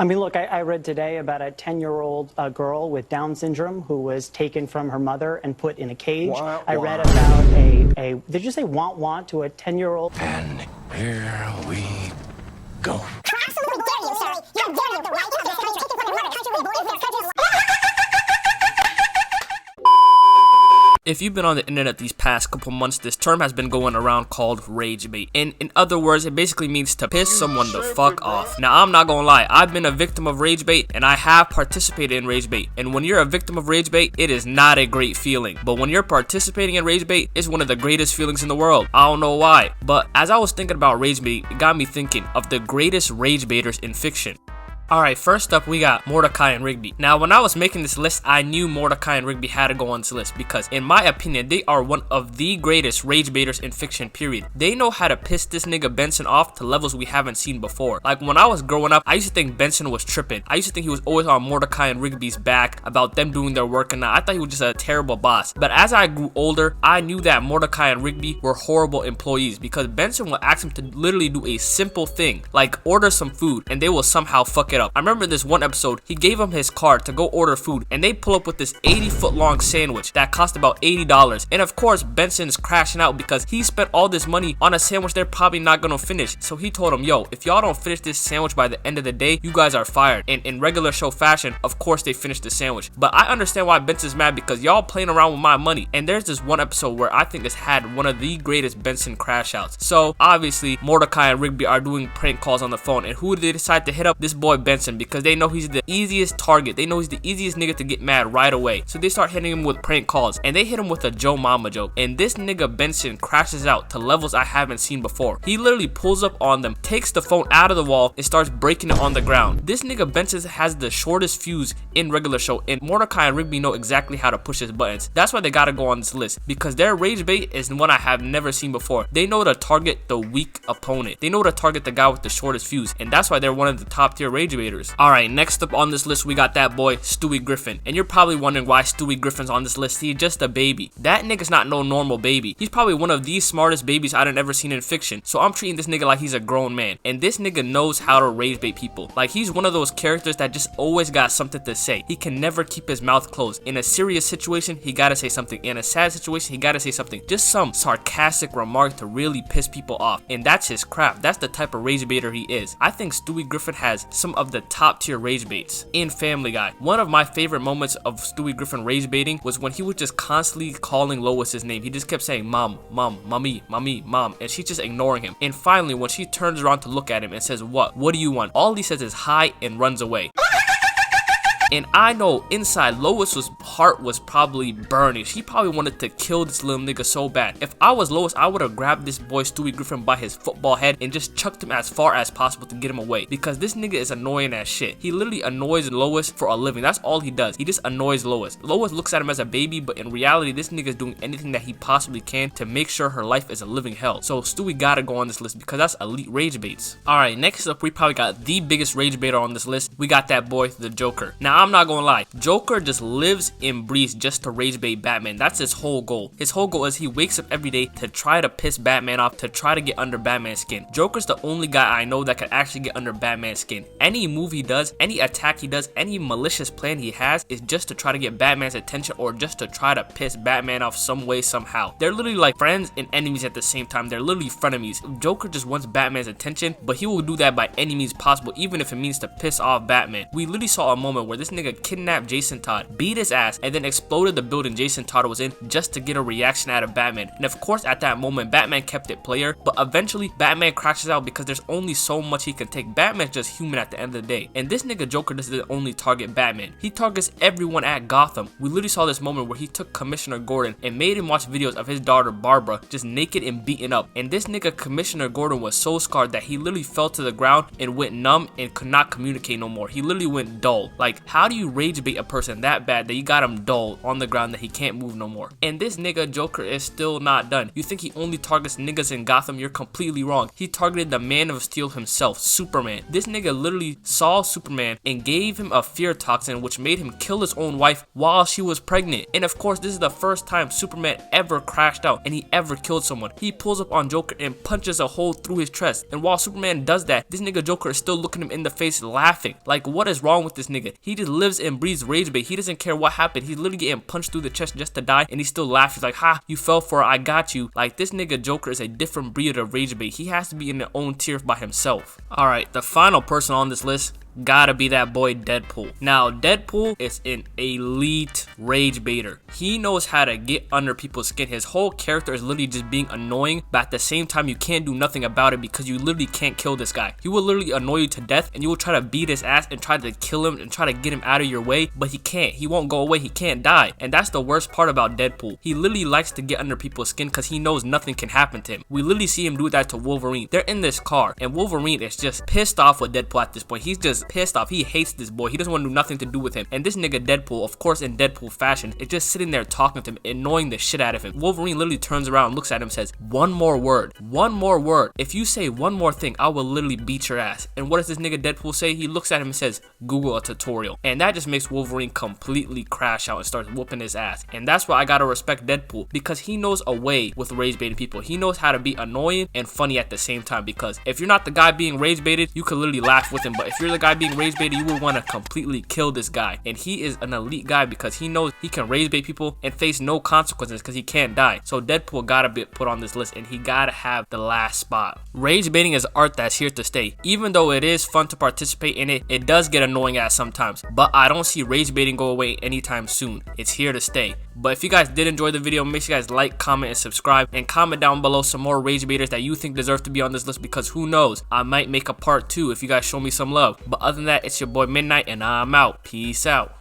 I mean, look, I read today about a 10-year-old girl with Down syndrome who was taken from her mother and put in a cage. I read about did you say want to a 10-year-old? And here we go. I absolutely dare you, sir. You're daring the right of this country taken from the mother country we born in this country. If you've been on the internet these past couple months, this term has been going around called rage bait. And in other words, it basically means to piss someone the fuck off. Now, I'm not gonna lie, I've been a victim of rage bait and I have participated in rage bait. And when you're a victim of rage bait, it is not a great feeling. But when you're participating in rage bait, it's one of the greatest feelings in the world. I don't know why. But as I was thinking about rage bait, it got me thinking of the greatest rage baiters in fiction. Alright, first up we got Mordecai and Rigby. Now when I was making this list, I knew Mordecai and Rigby had to go on this list because in my opinion, they are one of the greatest rage baiters in fiction, period. They know how to piss this nigga Benson off to levels we haven't seen before. Like when I was growing up, I used to think Benson was tripping. I used to think he was always on Mordecai and Rigby's back about them doing their work and I thought he was just a terrible boss. But as I grew older, I knew that Mordecai and Rigby were horrible employees because Benson will ask them to literally do a simple thing, like order some food and they will somehow fuck it up. I remember this one episode, he gave him his card to go order food and they pull up with this 80-foot long sandwich that cost about $80. And of course, Benson is crashing out because he spent all this money on a sandwich they're probably not gonna finish. So he told him, yo, if y'all don't finish this sandwich by the end of the day, you guys are fired. And in regular show fashion, of course they finished the sandwich. But I understand why Benson's mad because y'all playing around with my money. And there's this one episode where I think it's had one of the greatest Benson crash outs. So obviously, Mordecai and Rigby are doing prank calls on the phone. And who do they decide to hit up? This boy Benson, because they know he's the easiest target. They know he's the easiest nigga to get mad right away. So they start hitting him with prank calls and they hit him with a Joe Mama joke. And this nigga Benson crashes out to levels I haven't seen before. He literally pulls up on them, takes the phone out of the wall and starts breaking it on the ground. This nigga Benson has the shortest fuse in regular show and Mordecai and Rigby know exactly how to push his buttons. That's why they gotta go on this list because their rage bait is one I have never seen before. They know to target the weak opponent. They know to target the guy with the shortest fuse and that's why they're one of the top tier rage baiters. Alright, next up on this list we got that boy Stewie Griffin. And you're probably wondering why Stewie Griffin's on this list. He's just a baby. That nigga's not no normal baby. He's probably one of the smartest babies I'd ever seen in fiction. So I'm treating this nigga like he's a grown man. And this nigga knows how to rage bait people. Like he's one of those characters that just always got something to say. He can never keep his mouth closed. In a serious situation, he gotta say something. In a sad situation, he gotta say something. Just some sarcastic remark to really piss people off. And that's his craft. That's the type of rage baiter he is. I think Stewie Griffin has some of the top tier rage baits in Family Guy. One of my favorite moments of Stewie Griffin rage baiting was when he was just constantly calling Lois's name. He just kept saying mom, mom, mommy, mommy, mom, and she's just ignoring him. And finally, when she turns around to look at him and says, what do you want? All he says is hi and runs away. And I know inside Lois's heart was probably burning. She probably wanted to kill this little nigga so bad. If I was Lois, I would have grabbed this boy Stewie Griffin by his football head and just chucked him as far as possible to get him away. Because this nigga is annoying as shit. He literally annoys Lois for a living. That's all he does. He just annoys Lois. Lois looks at him as a baby, but in reality, this nigga is doing anything that he possibly can to make sure her life is a living hell. So Stewie gotta go on this list because that's elite rage baits. Alright, next up, we probably got the biggest rage baiter on this list. We got that boy, the Joker. Now, I'm not gonna lie. Joker just lives and breathes just to rage bait Batman. That's his whole goal. His whole goal is he wakes up every day to try to piss Batman off, to try to get under Batman's skin. Joker's the only guy I know that can actually get under Batman's skin. Any move he does, any attack he does, any malicious plan he has is just to try to get Batman's attention or just to try to piss Batman off some way, somehow. They're literally like friends and enemies at the same time. They're literally frenemies. Joker just wants Batman's attention, but he will do that by any means possible, even if it means to piss off Batman. We literally saw a moment where this nigga kidnapped Jason Todd, beat his ass, and then exploded the building Jason Todd was in just to get a reaction out of Batman. And of course, at that moment, Batman kept it player, but eventually, Batman crashes out because there's only so much he can take. Batman's just human at the end of the day. And this nigga Joker doesn't only target Batman. He targets everyone at Gotham. We literally saw this moment where he took Commissioner Gordon and made him watch videos of his daughter Barbara just naked and beaten up. And this nigga Commissioner Gordon was so scarred that he literally fell to the ground and went numb and could not communicate no more. He literally went dull. Like, how How do you rage bait a person that bad that you got him dull on the ground that he can't move no more? And this nigga Joker is still not done. You think he only targets niggas in Gotham? You're completely wrong. He targeted the Man of Steel himself, Superman. This nigga literally saw Superman and gave him a fear toxin which made him kill his own wife while she was pregnant. And of course, this is the first time Superman ever crashed out and he ever killed someone. He pulls up on Joker and punches a hole through his chest. And while Superman does that, this nigga Joker is still looking him in the face laughing. Like, what is wrong with this nigga? He just lives and breathes rage bait. He doesn't care what happened. He's literally getting punched through the chest just to die and he still laughs. He's like, ha, you fell for it, I got you. Like, this nigga Joker is a different breed of rage bait. He has to be in their own tier by himself. Alright, the final person on this list gotta be that boy Deadpool. Now, Deadpool is an elite rage baiter. He knows how to get under people's skin. His whole character is literally just being annoying, but at the same time, you can't do nothing about it because you literally can't kill this guy. He will literally annoy you to death and you will try to beat his ass and try to kill him and try to get him out of your way, but he can't. He won't go away. He can't die. And that's the worst part about Deadpool. He literally likes to get under people's skin because he knows nothing can happen to him. We literally see him do that to Wolverine. They're in this car and Wolverine is just pissed off with Deadpool at this point. He's just pissed off. He hates this boy. He doesn't want to do nothing to do with him. And this nigga Deadpool, of course in Deadpool fashion, is just sitting there talking to him, annoying the shit out of him. Wolverine literally turns around, looks at him, and says, one more word. One more word. If you say one more thing, I will literally beat your ass. And what does this nigga Deadpool say? He looks at him and says, Google a tutorial. And that just makes Wolverine completely crash out and starts whooping his ass. And that's why I gotta respect Deadpool, because he knows a way with rage baiting people. He knows how to be annoying and funny at the same time, because if you're not the guy being rage baited, you could literally laugh with him. But if you're the guy being rage baited, you will want to completely kill this guy. And he is an elite guy because he knows he can rage bait people and face no consequences because he can't die. So Deadpool gotta be put on this list and he gotta have the last spot. Rage baiting is art that's here to stay. Even though it is fun to participate in it, it does get annoying at sometimes. But I don't see rage baiting go away anytime soon. It's here to stay. But if you guys did enjoy the video, make sure you guys like, comment, and subscribe. And comment down below some more rage baiters that you think deserve to be on this list, because who knows, I might make a part 2 if you guys show me some love. But other than that, it's your boy Midnight and I'm out. Peace out.